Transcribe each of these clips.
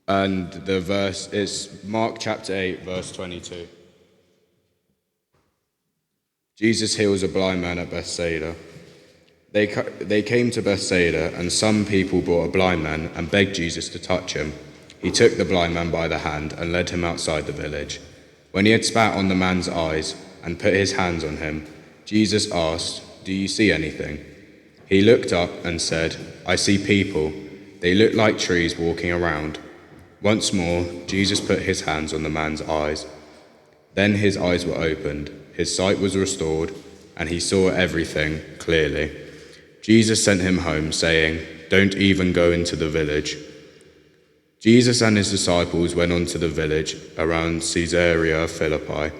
And the verse is Mark chapter 8, verse 22. Jesus heals a blind man at Bethsaida. They came to Bethsaida, and some people brought a blind man and begged Jesus to touch him. He took the blind man by the hand and led him outside the village. When he had spat on the man's eyes and put his hands on him, Jesus asked, "Do you see anything?" He looked up and said, "I see people. They look like trees walking around." Once more, Jesus put his hands on the man's eyes. Then his eyes were opened, his sight was restored, and he saw everything clearly. Jesus sent him home, saying, "Don't even go into the village." Jesus and his disciples went on to the village around Caesarea Philippi.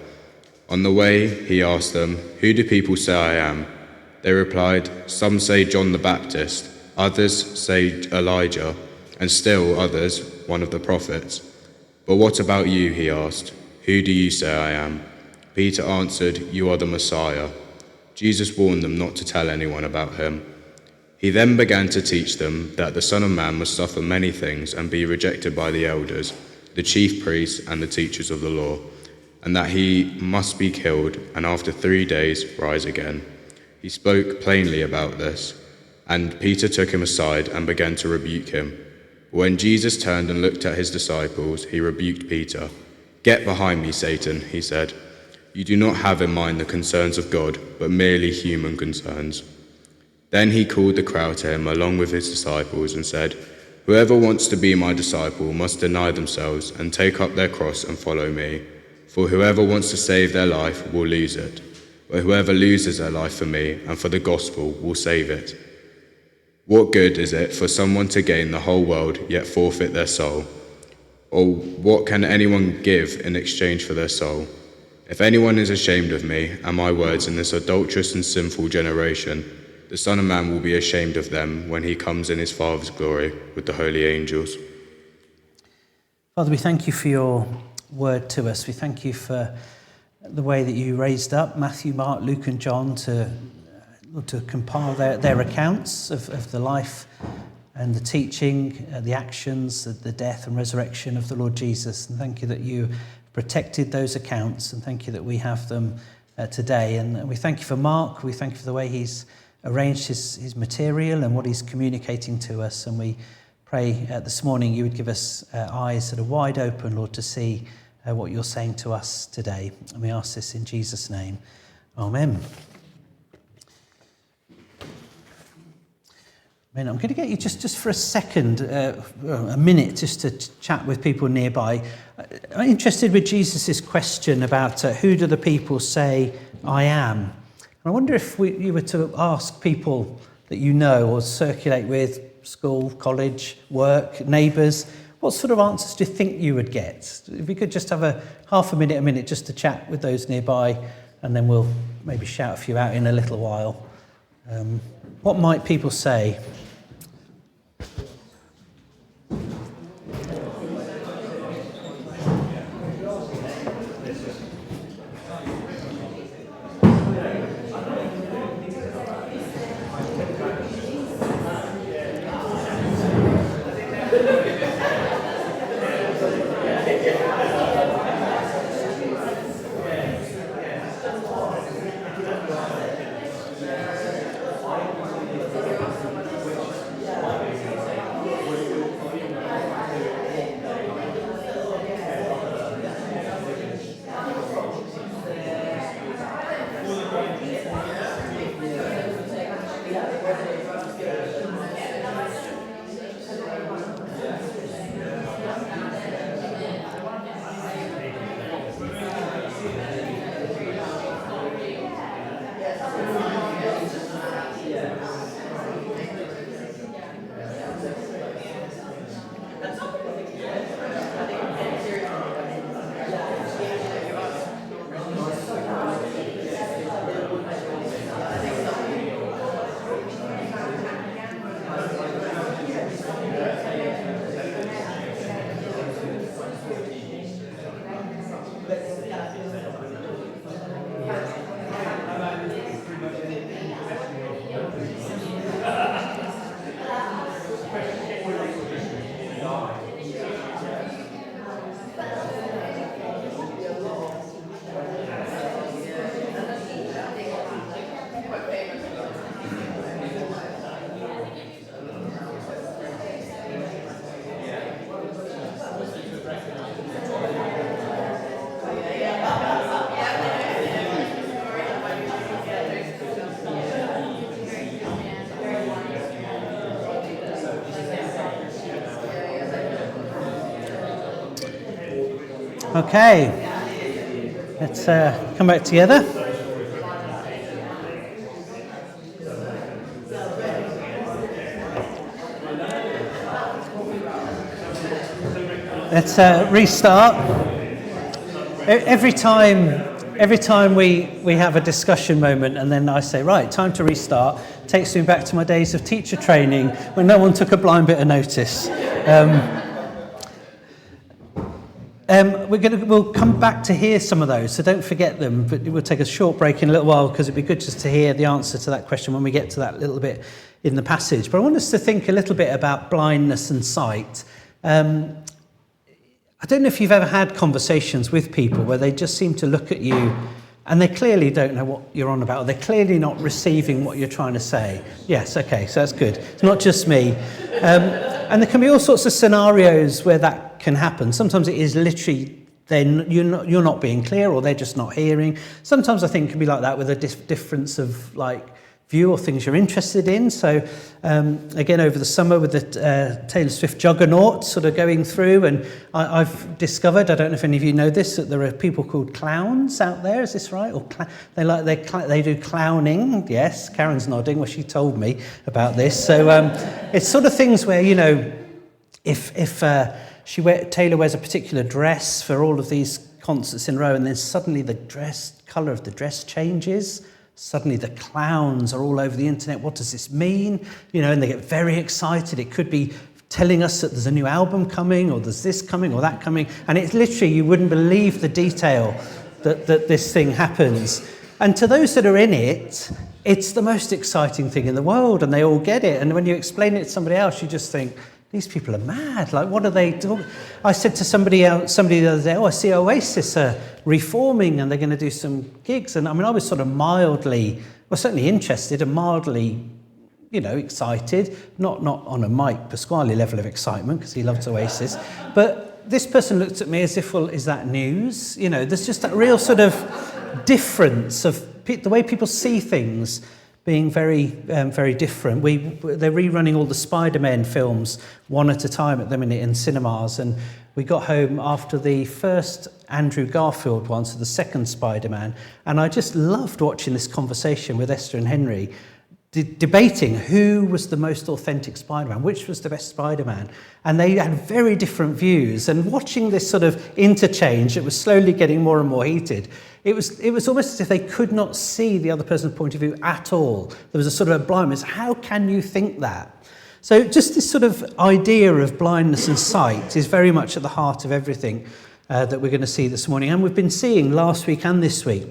On the way, he asked them, "Who do people say I am?" They replied, "Some say John the Baptist, others say Elijah, and still others, one of the prophets." "But what about you?" he asked. "Who do you say I am?" Peter answered, "You are the Messiah." Jesus warned them not to tell anyone about him. He then began to teach them that the Son of Man must suffer many things and be rejected by the elders, the chief priests, and the teachers of the law, and that he must be killed and after 3 days rise again. He spoke plainly about this, and Peter took him aside and began to rebuke him. When Jesus turned and looked at his disciples, he rebuked Peter. "Get behind me, Satan," he said. "You do not have in mind the concerns of God, but merely human concerns." Then he called the crowd to him along with his disciples and said, "Whoever wants to be my disciple must deny themselves and take up their cross and follow me. For whoever wants to save their life will lose it, but whoever loses their life for me and for the gospel will save it. What good is it for someone to gain the whole world yet forfeit their soul? Or what can anyone give in exchange for their soul? If anyone is ashamed of me and my words in this adulterous and sinful generation, the Son of Man will be ashamed of them when he comes in his Father's glory with the holy angels." Father, we thank you for your word to us. We thank you for the way that you raised up Matthew, Mark, Luke and John to compile their accounts of the life and the teaching, the actions, the death and resurrection of the Lord Jesus. And thank you that you protected those accounts, and thank you that we have them today. And we thank you for Mark. We thank you for the way he's arranged his material and what he's communicating to us. And we pray this morning you would give us eyes that are wide open, Lord, to see what you're saying to us today. And we ask this in Jesus' name. Amen. I'm going to get you just for a second, a minute, just to chat with people nearby. I'm interested with Jesus' question about who do the people say I am? And I wonder if you were to ask people that you know or circulate with, school, college, work, neighbours, what sort of answers do you think you would get? If we could just have a minute just to chat with those nearby, and then we'll maybe shout a few out in a little while. What might people say? Okay, let's come back together. Let's restart. Every time we have a discussion moment and then I say, right, time to restart, takes me back to my days of teacher training when no one took a blind bit of notice. We'll come back to hear some of those, so don't forget them, but we'll take a short break in a little while because it'd be good just to hear the answer to that question when we get to that little bit in the passage. But I want us to think a little bit about blindness and sight. I don't know if you've ever had conversations with people where they just seem to look at you and they clearly don't know what you're on about, or they're clearly not receiving what you're trying to say. Yes, okay, so that's good. It's not just me. And there can be all sorts of scenarios where that can happen. Sometimes it is literally then you're not being clear, or they're just not hearing. Sometimes I think it can be like that with a difference of like view or things you're interested in. So again, over the summer with the Taylor Swift Juggernaut sort of going through, and I've discovered, I don't know if any of you know this, that there are people called clowns out there. Is this right? Or they do clowning. Yes, Karen's nodding. Well, she told me about this. So it's sort of things where, you know, if Taylor wears a particular dress for all of these concerts in a row, and then suddenly the colour of the dress changes. Suddenly the clowns are all over the internet. What does this mean? You know, and they get very excited. It could be telling us that there's a new album coming, or there's this coming or that coming. And it's literally, you wouldn't believe the detail that this thing happens. And to those that are in it, it's the most exciting thing in the world, and they all get it. And when you explain it to somebody else, you just think, these people are mad. Like, what are they doing? I said to somebody the other day, I see Oasis are reforming and they're going to do some gigs. And I mean, I was sort of certainly interested and mildly, you know, excited. Not on a Mike Pasquale level of excitement, because he loves Oasis. But this person looked at me as if, well, is that news? You know, there's just that real sort of difference of the way people see things being very, very different. They're rerunning all the Spider-Man films one at a time at the minute in cinemas, and we got home after the first Andrew Garfield one, so the second Spider-Man, and I just loved watching this conversation with Esther and Henry, debating who was the most authentic Spider-Man, which was the best Spider-Man, and they had very different views, and watching this sort of interchange, it was slowly getting more and more heated. It was almost as if they could not see the other person's point of view at all. There was a sort of a blindness. How can you think that? So just this sort of idea of blindness and sight is very much at the heart of everything that we're going to see this morning, and we've been seeing last week and this week.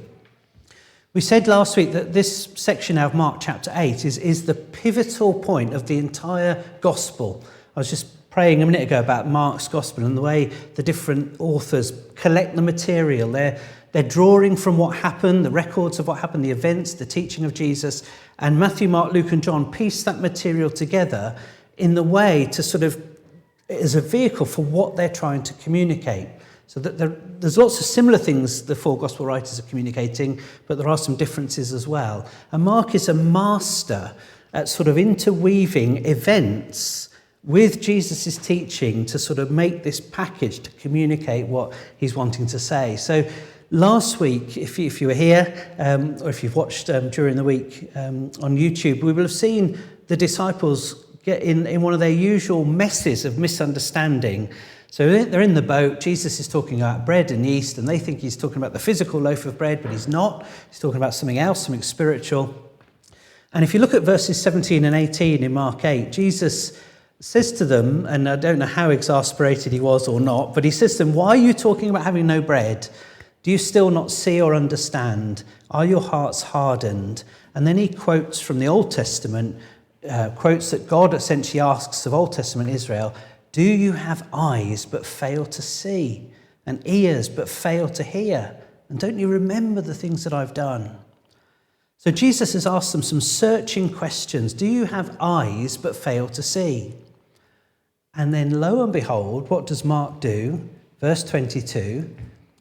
We said last week that this section out of Mark chapter 8 is the pivotal point of the entire gospel. I was just praying a minute ago about Mark's gospel and the way the different authors collect the material. They're drawing from what happened, the records of what happened, the events, the teaching of Jesus, and Matthew, Mark, Luke and John piece that material together in the way to sort of, as a vehicle for what they're trying to communicate. So that there's lots of similar things the four gospel writers are communicating, but there are some differences as well. And Mark is a master at sort of interweaving events with Jesus' teaching to sort of make this package to communicate what he's wanting to say. So last week, if you were here, or if you've watched during the week on YouTube, we will have seen the disciples get in one of their usual messes of misunderstanding. So they're in the boat, Jesus is talking about bread and yeast, and they think he's talking about the physical loaf of bread, but he's not. He's talking about something else, something spiritual. And if you look at verses 17 and 18 in Mark 8, Jesus says to them, and I don't know how exasperated he was or not, but he says to them, why are you talking about having no bread? Do you still not see or understand? Are your hearts hardened? And then he quotes from the Old Testament, quotes that God essentially asks of Old Testament Israel, do you have eyes but fail to see, and ears but fail to hear? And don't you remember the things that I've done? So Jesus has asked them some searching questions. Do you have eyes but fail to see? And then lo and behold, what does Mark do? Verse 22,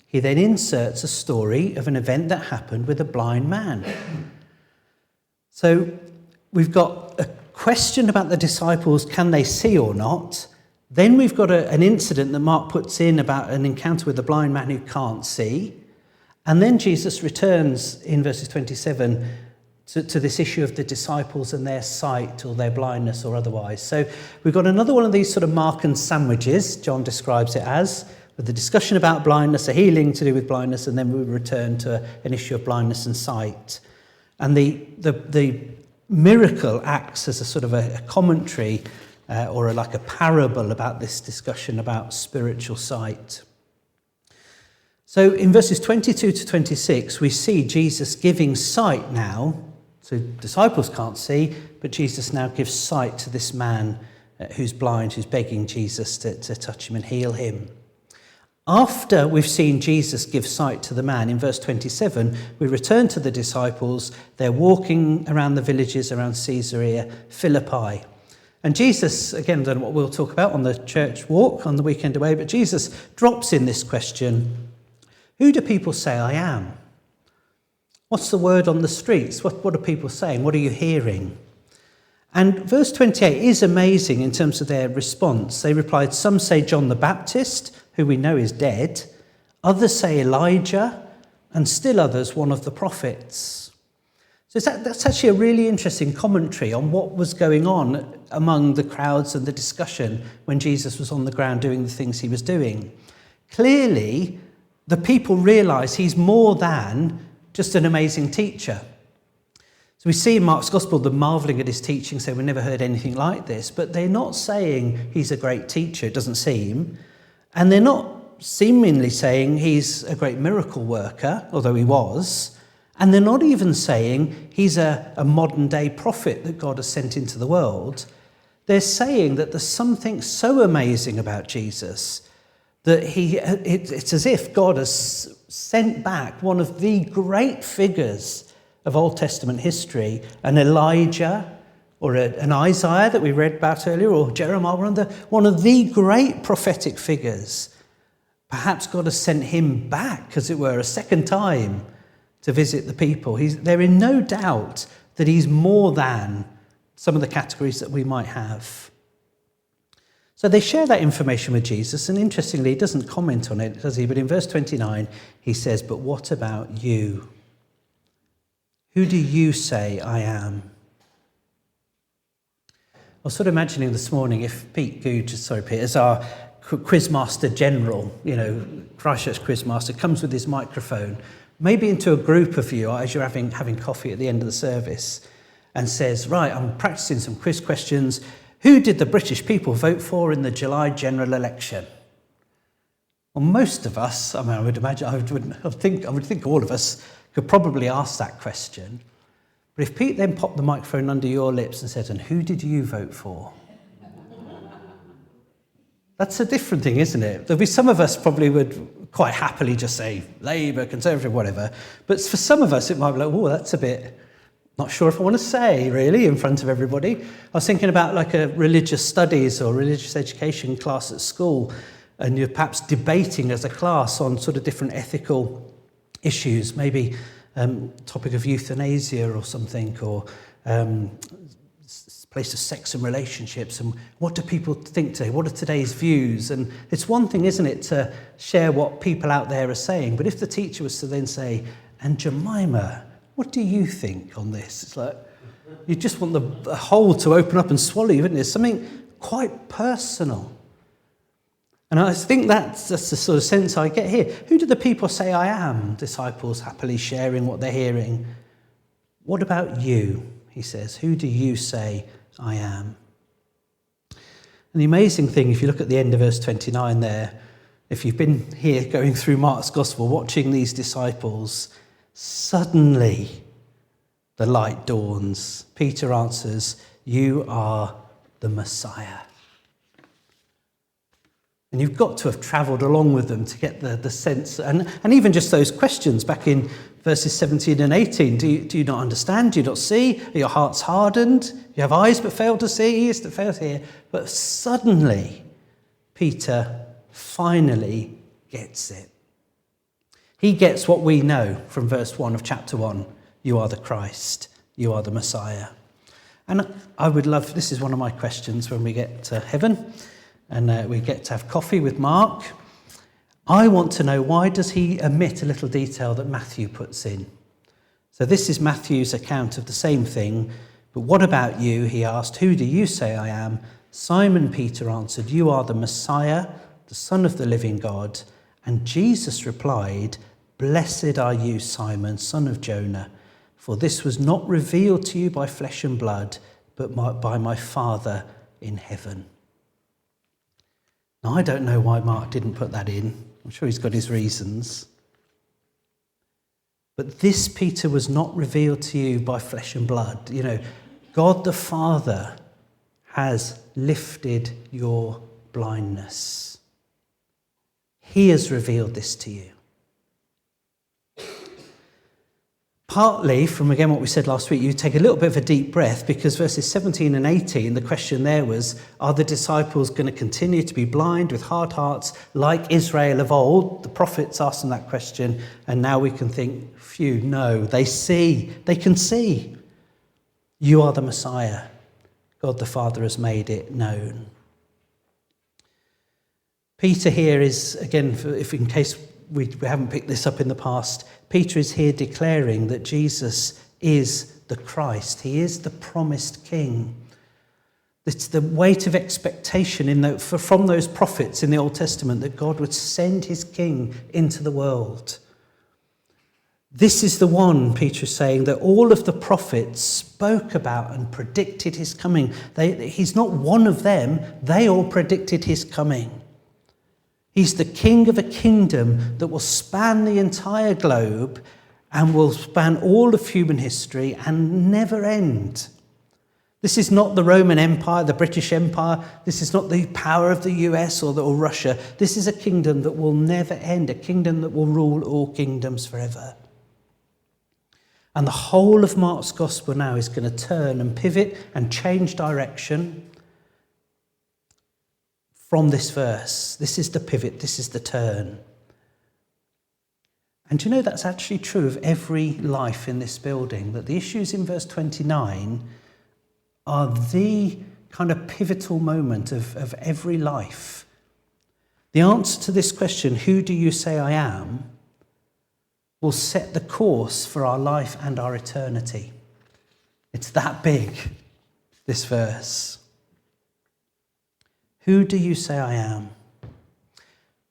he then inserts a story of an event that happened with a blind man. So we've got a question about the disciples, can they see or not? Then we've got an incident that Mark puts in about an encounter with a blind man who can't see. And then Jesus returns in verses 27 to this issue of the disciples and their sight or their blindness or otherwise. So we've got another one of these sort of Markan sandwiches, John describes it as, with the discussion about blindness, a healing to do with blindness, and then we return to an issue of blindness and sight. And the miracle acts as a sort of a commentary or like a parable about this discussion about spiritual sight. So in verses 22 to 26, we see Jesus giving sight now. So disciples can't see, but Jesus now gives sight to this man who's blind, who's begging Jesus to touch him and heal him. After we've seen Jesus give sight to the man, in verse 27, we return to the disciples. They're walking around the villages around Caesarea Philippi. And Jesus, again, I don't know what we'll talk about on the church walk on the weekend away, but Jesus drops in this question: who do people say I am? What's the word on the streets? What are people saying? What are you hearing? And verse 28 is amazing in terms of their response. They replied, some say John the Baptist, who we know is dead. Others say Elijah, and still others one of the prophets. So that's actually a really interesting commentary on what was going on among the crowds and the discussion when Jesus was on the ground doing the things he was doing. Clearly, the people realise he's more than just an amazing teacher. So we see in Mark's Gospel them marvelling at his teaching, saying we've never heard anything like this, but they're not saying he's a great teacher, it doesn't seem, and they're not seemingly saying he's a great miracle worker, although he was, and they're not even saying he's a modern day prophet that God has sent into the world. They're saying that there's something so amazing about Jesus that it's as if God has sent back one of the great figures of Old Testament history, an Elijah or an Isaiah that we read about earlier, or Jeremiah, one of the great prophetic figures. Perhaps God has sent him back, as it were, a second time to visit the people. They're in no doubt that he's more than some of the categories that we might have. So they share that information with Jesus, and interestingly, he doesn't comment on it, does he? But in verse 29, he says, but what about you? Who do you say I am? I was sort of imagining this morning if Pete Googe, as our quizmaster general, Christchurch quizmaster, comes with his microphone, maybe into a group of you as you're having coffee at the end of the service, and says, right, I'm practicing some quiz questions. Who did the British people vote for in the July general election? Well, most of us, I would imagine, I would think all of us could probably ask that question. But if Pete then popped the microphone under your lips and said, and who did you vote for? That's a different thing, isn't it? There'll be some of us probably would quite happily just say Labour, Conservative, whatever. But for some of us, it might be like, oh, that's a bit... not sure if I want to say, really, in front of everybody. I was thinking about like a religious studies or religious education class at school, and you're perhaps debating as a class on sort of different ethical issues, maybe topic of euthanasia or something, or place of sex and relationships, and what do people think today? What are today's views? And it's one thing, isn't it, to share what people out there are saying, but if the teacher was to then say, and Jemima, what do you think on this? It's like, you just want the whole to open up and swallow you, wouldn't it? It's something quite personal. And I think that's the sort of sense I get here. Who do the people say I am? Disciples happily sharing what they're hearing. What about you? He says, who do you say I am? And the amazing thing, if you look at the end of verse 29 there, if you've been here going through Mark's Gospel, watching these disciples, suddenly the light dawns. Peter answers, you are the Messiah. And you've got to have travelled along with them to get the sense, and even just those questions back in verses 17 and 18. Do you not understand? Do you not see? Are your hearts hardened? You have eyes but fail to see, ears that fail to hear. But suddenly, Peter finally gets it. He gets what we know from verse 1 of chapter 1. You are the Christ. You are the Messiah. And I would love, this is one of my questions when we get to heaven. and we get to have coffee with Mark. I want to know, why does he omit a little detail that Matthew puts in? So this is Matthew's account of the same thing. But what about you? He asked, who do you say I am? Simon Peter answered, you are the Messiah, the Son of the living God. And Jesus replied, blessed are you, Simon, son of Jonah, for this was not revealed to you by flesh and blood, but by my Father in heaven. Now, I don't know why Mark didn't put that in. I'm sure he's got his reasons. But this, Peter, was not revealed to you by flesh and blood. You know, God the Father has lifted your blindness. He has revealed this to you. Partly from, again, what we said last week, you take a little bit of a deep breath, because verses 17 and 18, the question there was, are the disciples going to continue to be blind with hard hearts like Israel of old? The prophets asked them that question, and now we can think, phew, no, they can see. You are the Messiah. God the Father has made it known. Peter here is, again, if in case we haven't picked this up in the past, Peter is here declaring that Jesus is the Christ. He is the promised King. It's the weight of expectation from those prophets in the Old Testament that God would send his King into the world. This is the one, Peter is saying, that all of the prophets spoke about and predicted his coming. He's not one of them. They all predicted his coming. He's the king of a kingdom that will span the entire globe and will span all of human history and never end. This is not the Roman Empire, the British Empire. This is not the power of the US or Russia. This is a kingdom that will never end, a kingdom that will rule all kingdoms forever. And the whole of Mark's gospel now is going to turn and pivot and change direction from this verse. This is the pivot, this is the turn. And you know, that's actually true of every life in this building, that the issues in verse 29 are the kind of pivotal moment of every life. The answer to this question, who do you say I am, will set the course for our life and our eternity. It's that big, this verse. Who do you say I am?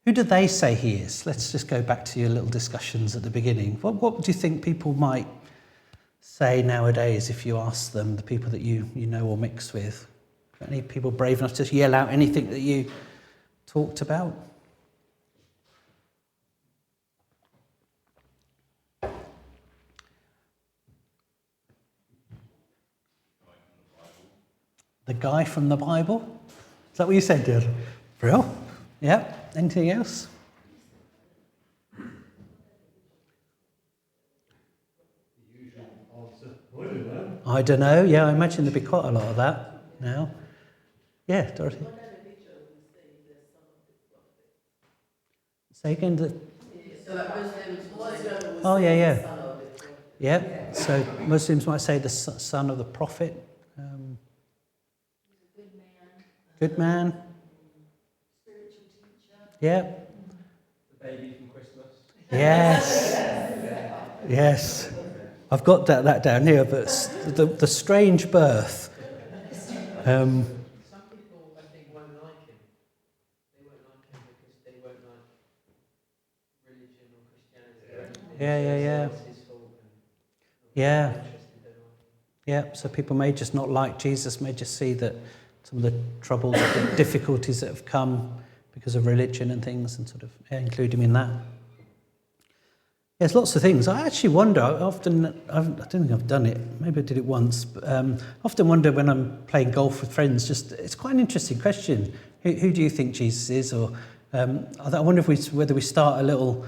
Who do they say he is? Let's just go back to your little discussions at the beginning. What do you think people might say nowadays if you ask them, the people that you know or mix with? Any people brave enough to yell out anything that you talked about? The guy from the Bible? Is that what you said, dear? Brill? Yeah. Anything else? I don't know. Yeah, I imagine there'd be quite a lot of that now. Yeah, Dorothy. Say again. Oh, yeah. Yeah. So Muslims might say the son of the prophet. Good man. Spiritual teacher. Yeah. The baby from Christmas. Yes. Yes. I've got that down here, but the strange birth. Some people, I think, won't like him. They won't like him because they won't like religion or Christianity. Yeah. Yeah. Yeah. So people may just not like Jesus, may just see that some of the troubles, the difficulties that have come because of religion and things, and sort of include him in that. There's lots of things. I actually wonder, I don't think I've done it, maybe I did it once, but I often wonder when I'm playing golf with friends, it's quite an interesting question. Who do you think Jesus is? Or I wonder whether we start a little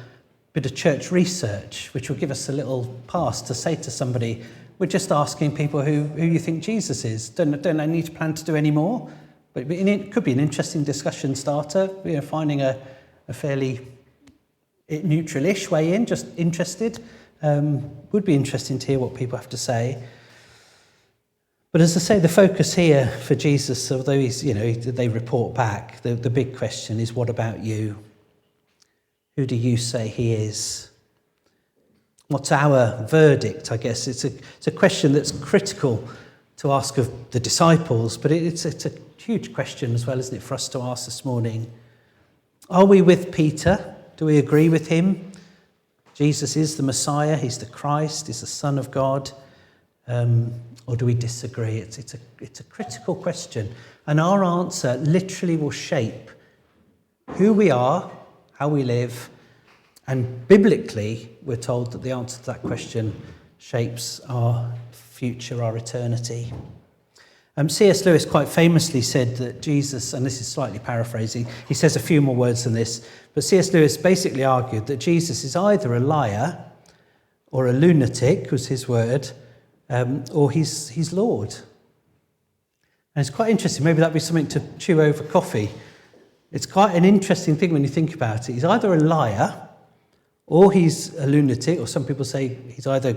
bit of church research, which will give us a little pass to say to somebody, we're just asking people who you think Jesus is. Don't I need to plan to do any more? But it could be an interesting discussion starter, finding a fairly neutral-ish way in, just interested. Would be interesting to hear what people have to say. But as I say, the focus here for Jesus, although they report back, the big question is, what about you? Who do you say he is? What's our verdict, I guess? It's a question that's critical to ask of the disciples, but it's a huge question as well, isn't it, for us to ask this morning. Are we with Peter? Do we agree with him? Jesus is the Messiah, he's the Christ, he's the Son of God. Or do we disagree? It's a critical question. And our answer literally will shape who we are, how we live. And biblically, we're told that the answer to that question shapes our future, our eternity. C.S. Lewis quite famously said that Jesus, and this is slightly paraphrasing, he says a few more words than this, but C.S. Lewis basically argued that Jesus is either a liar or a lunatic, was his word, or he's Lord. And it's quite interesting. Maybe that'd be something to chew over coffee. It's quite an interesting thing when you think about it. He's either a liar or he's a lunatic, or some people say he's either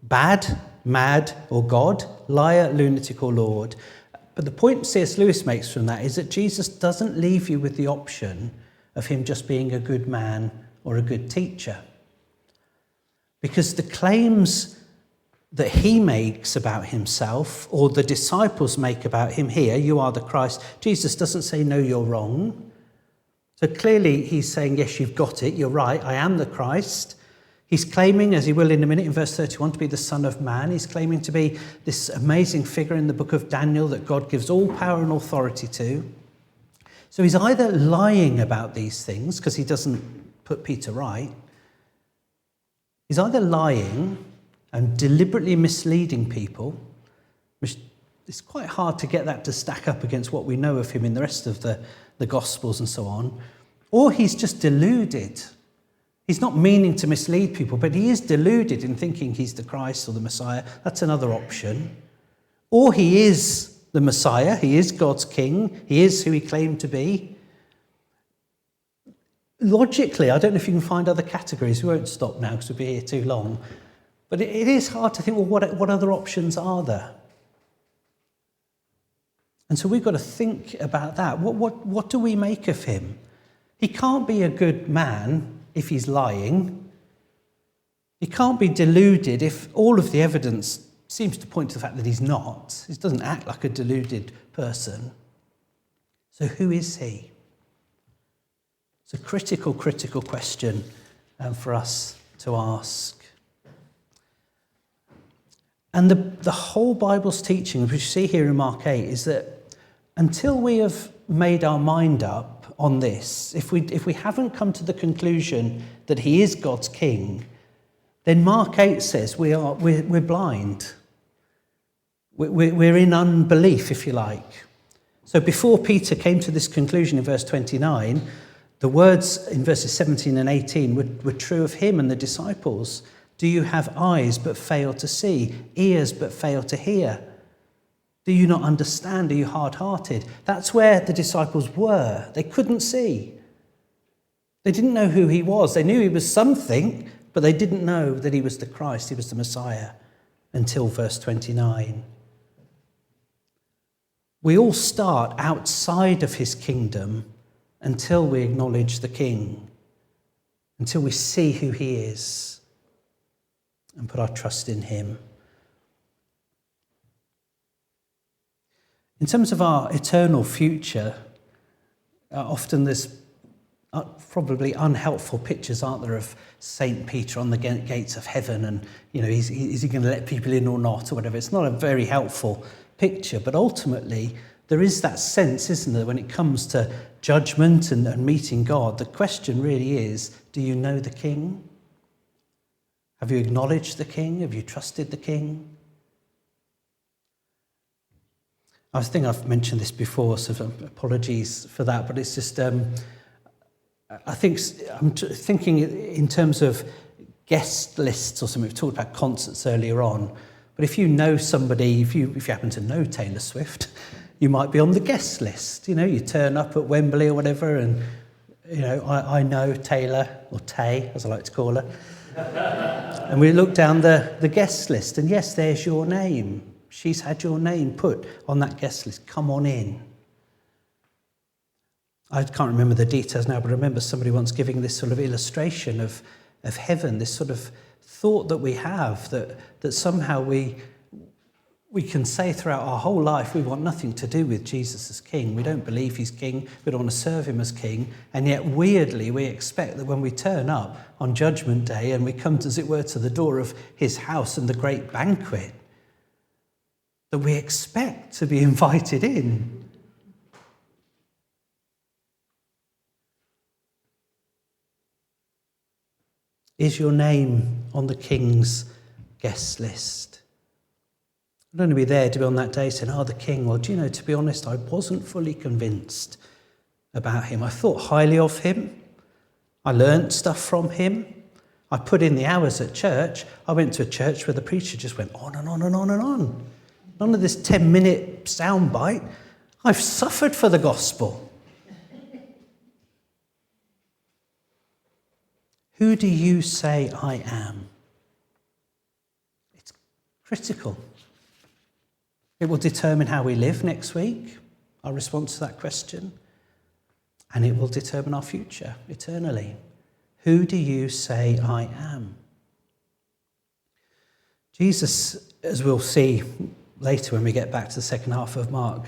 bad, mad, or God, liar, lunatic, or Lord. But the point C.S. Lewis makes from that is that Jesus doesn't leave you with the option of him just being a good man or a good teacher. Because the claims that he makes about himself, or the disciples make about him here, you are the Christ, Jesus doesn't say, no, you're wrong. So clearly he's saying, yes, you've got it, you're right, I am the Christ. He's claiming, as he will in a minute in verse 31, to be the Son of Man. He's claiming to be this amazing figure in the book of Daniel that God gives all power and authority to. So he's either lying about these things, because he doesn't put Peter right. He's either lying and deliberately misleading people, which it's quite hard to get that to stack up against what we know of him in the rest of the Gospels and so on, or he's just deluded. He's not meaning to mislead people, but he is deluded in thinking he's the Christ or the Messiah. That's another option. Or he is the Messiah, he is God's king, he is who he claimed to be. Logically, I don't know if you can find other categories. We won't stop now because we'll be here too long. But it is hard to think, well, what other options are there? And so we've got to think about that. What do we make of him? He can't be a good man if he's lying. He can't be deluded if all of the evidence seems to point to the fact that he's not. He doesn't act like a deluded person. So who is he? It's a critical question for us to ask. And the whole Bible's teaching, which you see here in Mark 8, is that until we have made our mind up on this, if we haven't come to the conclusion that he is God's king, then Mark 8 says we're blind. We're in unbelief, if you like. So before Peter came to this conclusion in verse 29, the words in verses 17 and 18 were true of him and the disciples. Do you have eyes but fail to see, ears but fail to hear? Do you not understand? Are you hard-hearted? That's where the disciples were. They couldn't see. They didn't know who he was. They knew he was something, but they didn't know that he was the Christ, he was the Messiah, until verse 29. We all start outside of his kingdom until we acknowledge the King, until we see who he is and put our trust in him. In terms of our eternal future, often there's probably unhelpful pictures, aren't there, of St. Peter on the gates of heaven and, is he going to let people in or not or whatever. It's not a very helpful picture, but ultimately there is that sense, isn't there, when it comes to judgment and meeting God, the question really is, do you know the King? Have you acknowledged the King? Have you trusted the King? I think I've mentioned this before, so apologies for that, but it's just, I think I'm thinking in terms of guest lists or something. We've talked about concerts earlier on, but if you know somebody, if you happen to know Taylor Swift, you might be on the guest list. You turn up at Wembley or whatever, and I know Taylor, or Tay, as I like to call her, and we look down the guest list, and yes, there's your name. She's had your name put on that guest list. Come on in. I can't remember the details now, but I remember somebody once giving this sort of illustration of heaven, this sort of thought that we have, that somehow we can say throughout our whole life we want nothing to do with Jesus as king. We don't believe he's king. We don't want to serve him as king. And yet, weirdly, we expect that when we turn up on Judgment Day and we come, as it were, to the door of his house and the great banquet, that we expect to be invited in. Is your name on the king's guest list? I don't want to be there to be on that day saying, the king. Well, do you know, to be honest, I wasn't fully convinced about him. I thought highly of him. I learnt stuff from him. I put in the hours at church. I went to a church where the preacher just went on and on and on and on. None of this 10-minute soundbite. I've suffered for the gospel. Who do you say I am? It's critical. It will determine how we live next week, our response to that question, and it will determine our future eternally. Who do you say I am? Jesus, as we'll see later when we get back to the second half of Mark,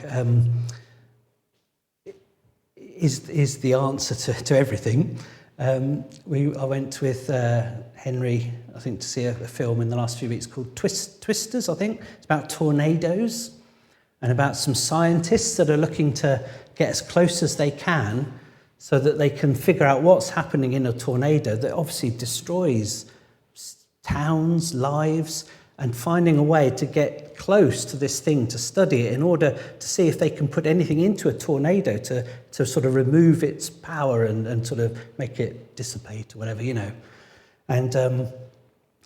is the answer to everything. I went with Henry, I think, to see a film in the last few weeks called Twisters, I think. It's about tornadoes and about some scientists that are looking to get as close as they can so that they can figure out what's happening in a tornado that obviously destroys towns, lives, and finding a way to get close to this thing, to study it in order to see if they can put anything into a tornado to sort of remove its power and sort of make it dissipate or whatever, you know. And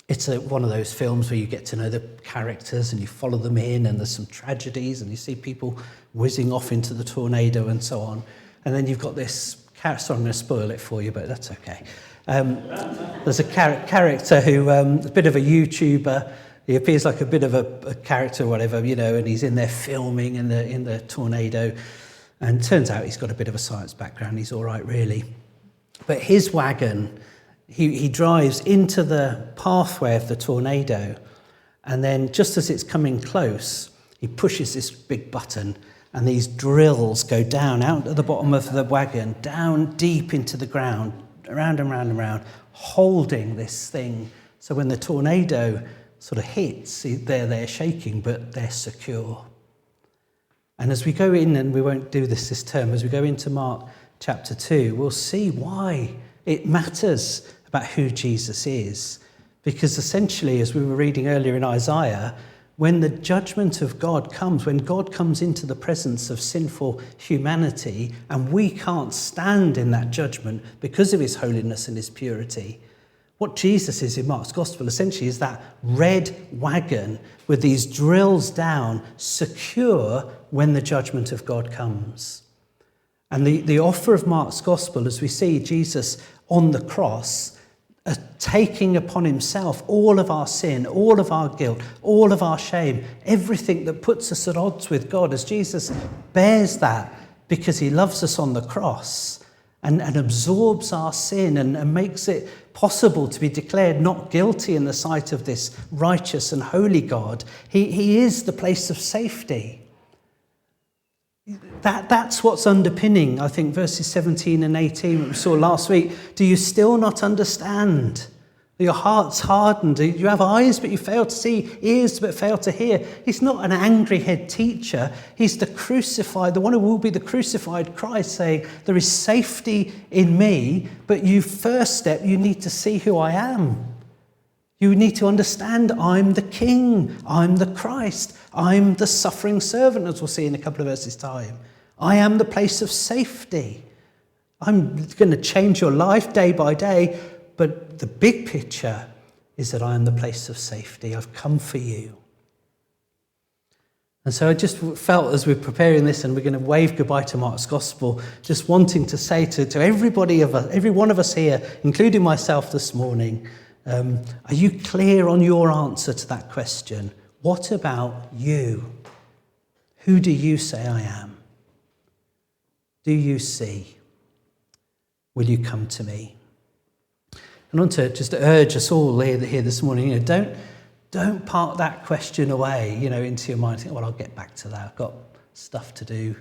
it's one of those films where you get to know the characters and you follow them in, and there's some tragedies and you see people whizzing off into the tornado and so on. And then you've got this character, I'm going to spoil it for you, but that's okay. There's a character who is a bit of a YouTuber. He appears like a bit of a character or whatever, you know, and he's in there filming in the tornado. And turns out he's got a bit of a science background. He's all right, really. But his wagon, he drives into the pathway of the tornado, and then just as it's coming close, he pushes this big button, and these drills go down out at the bottom of the wagon, down deep into the ground, around and round and round, holding this thing. So when the tornado sort of hits, they're shaking, but they're secure. And as we go in, and we won't do this term, as we go into Mark chapter 2, we'll see why it matters about who Jesus is. Because essentially, as we were reading earlier in Isaiah, when the judgment of God comes, when God comes into the presence of sinful humanity, and we can't stand in that judgment because of his holiness and his purity, what Jesus is in Mark's gospel essentially is that red wagon with these drills down, secure when the judgment of God comes. And the offer of Mark's gospel, as we see Jesus on the cross, taking upon himself all of our sin, all of our guilt, all of our shame, everything that puts us at odds with God, as Jesus bears that because he loves us on the cross and absorbs our sin and makes it possible to be declared not guilty in the sight of this righteous and holy God. He is the place of safety. That's what's underpinning, I think, verses 17 and 18 that we saw last week. Do you still not understand? Your heart's hardened. You have eyes, but you fail to see, ears, but fail to hear. He's not an angry head teacher. He's the crucified, the one who will be the crucified Christ, saying, there is safety in me, but first step, you need to see who I am. You need to understand I'm the King, I'm the Christ, I'm the suffering servant, as we'll see in a couple of verses' time. I am the place of safety. I'm going to change your life day by day, but the big picture is that I am the place of safety. I've come for you. And so I just felt as we're preparing this and we're going to wave goodbye to Mark's Gospel, just wanting to say to every one of us here, including myself this morning, are you clear on your answer to that question? what about you? Who do you say I am? Do you see? Will you come to me? And I want to just urge us all here this morning, don't park that question away, into your mind. Think, well, I'll get back to that. I've got stuff to do,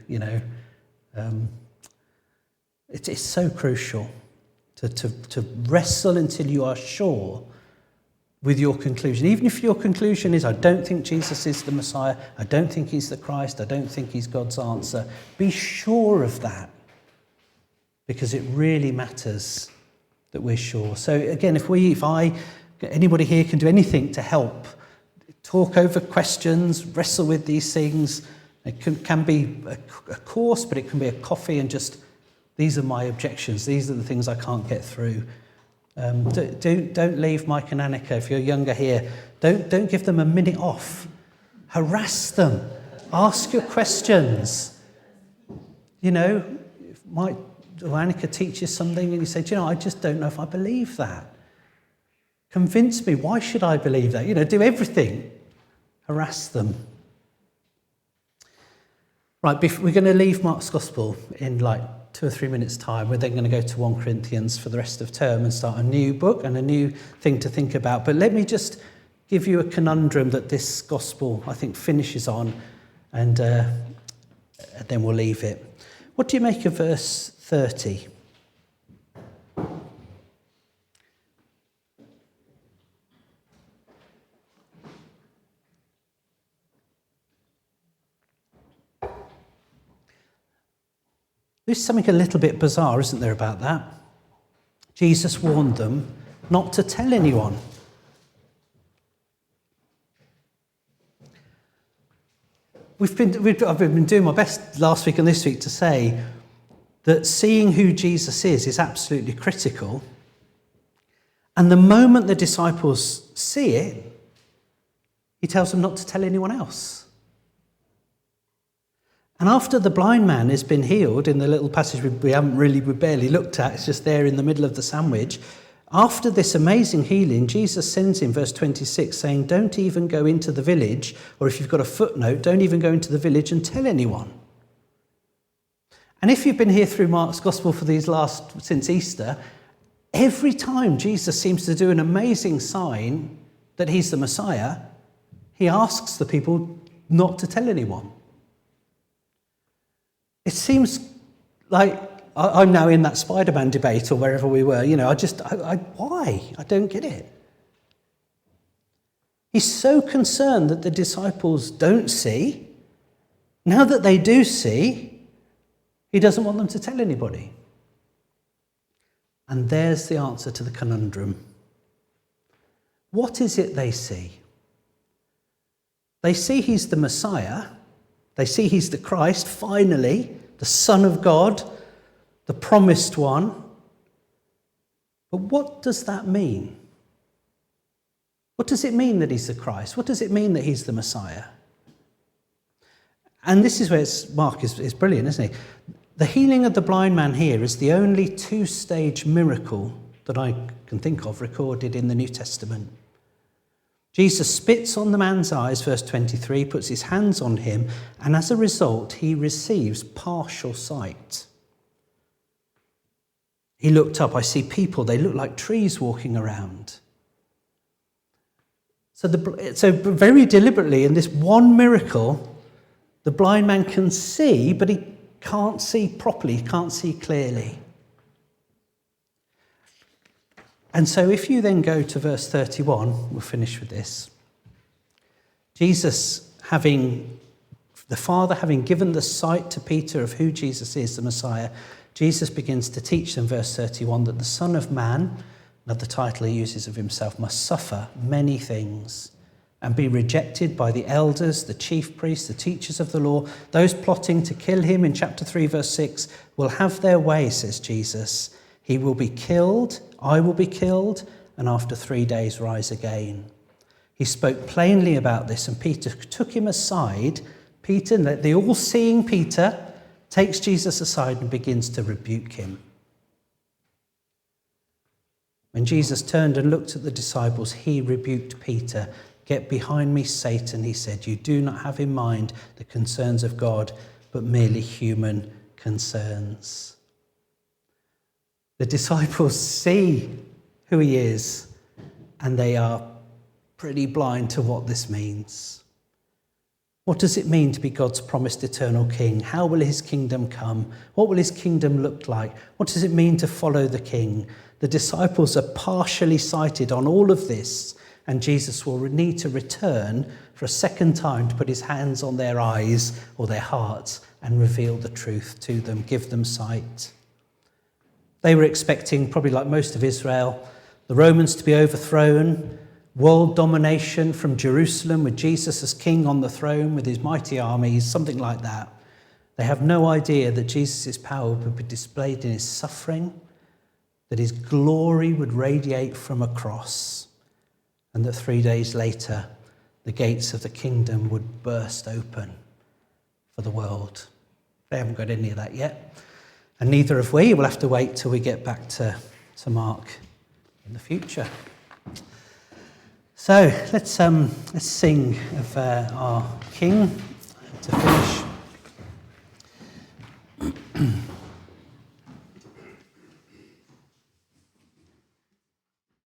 It's so crucial to wrestle until you are sure with your conclusion. Even if your conclusion is, I don't think Jesus is the Messiah, I don't think he's the Christ, I don't think he's God's answer, be sure of that, because it really matters that we're sure. So again, if anybody here can do anything to help, talk over questions, wrestle with these things, it can be a course, but it can be a coffee and just, these are my objections, these are the things I can't get through. Don't leave Mike and Annika, if you're younger here, don't give them a minute off. Harass them. Ask your questions. If Mike or Annika teaches something and you say, I just don't know if I believe that. Convince me, why should I believe that? Do everything. Harass them. Right, we're going to leave Mark's Gospel in 2 or 3 minutes' time. We're then going to go to 1 Corinthians for the rest of term and start a new book and a new thing to think about. But let me just give you a conundrum that this Gospel, I think, finishes on, and then we'll leave it. What do you make of verse 30? There's something a little bit bizarre, isn't there, about that? Jesus warned them not to tell anyone. I've been doing my best last week and this week to say that seeing who Jesus is absolutely critical. And the moment the disciples see it, he tells them not to tell anyone else. And after the blind man has been healed, in the little passage we barely looked at, it's just there in the middle of the sandwich, after this amazing healing, Jesus sends him, verse 26, saying, don't even go into the village, or if you've got a footnote, don't even go into the village and tell anyone. And if you've been here through Mark's Gospel since Easter, every time Jesus seems to do an amazing sign that he's the Messiah, he asks the people not to tell anyone. It seems like I'm now in that Spider-Man debate or wherever we were. Why? I don't get it. He's so concerned that the disciples don't see. Now that they do see, he doesn't want them to tell anybody. And there's the answer to the conundrum. What is it they see? They see he's the Messiah. They see he's the Christ, finally, the Son of God, the promised one. But what does that mean? What does it mean that he's the Christ? What does it mean that he's the Messiah? And this is where Mark is brilliant, isn't he? The healing of the blind man here is the only two-stage miracle that I can think of recorded in the New Testament. Jesus spits on the man's eyes, verse 23, puts his hands on him, and as a result, he receives partial sight. He looked up, I see people, they look like trees walking around. So very deliberately, in this one miracle, the blind man can see, but he can't see properly, he can't see clearly. And so if you then go to verse 31, we'll finish with this. The Father having given the sight to Peter of who Jesus is, the Messiah, Jesus begins to teach them, verse 31, that the Son of Man, another title he uses of himself, must suffer many things and be rejected by the elders, the chief priests, the teachers of the law. Those plotting to kill him in chapter 3, verse 6, will have their way, says Jesus. He will be killed, I will be killed, and after 3 days rise again. He spoke plainly about this, and Peter took him aside. Peter, the all-seeing Peter, takes Jesus aside and begins to rebuke him. When Jesus turned and looked at the disciples, he rebuked Peter, "Get behind me, Satan," he said. "You do not have in mind the concerns of God, but merely human concerns." The disciples see who he is, and they are pretty blind to what this means. What does it mean to be God's promised eternal king? How will his kingdom come? What will his kingdom look like? What does it mean to follow the king? The disciples are partially sighted on all of this, and Jesus will need to return for a second time to put his hands on their eyes or their hearts and reveal the truth to them, give them sight. They were expecting, probably like most of Israel, the Romans to be overthrown, world domination from Jerusalem with Jesus as king on the throne with his mighty armies, something like that. They have no idea that Jesus' power would be displayed in his suffering, that his glory would radiate from a cross, and that 3 days later, the gates of the kingdom would burst open for the world. They haven't got any of that yet, and neither have we. We'll have to wait till we get back to Mark in the future. So let's sing of our King.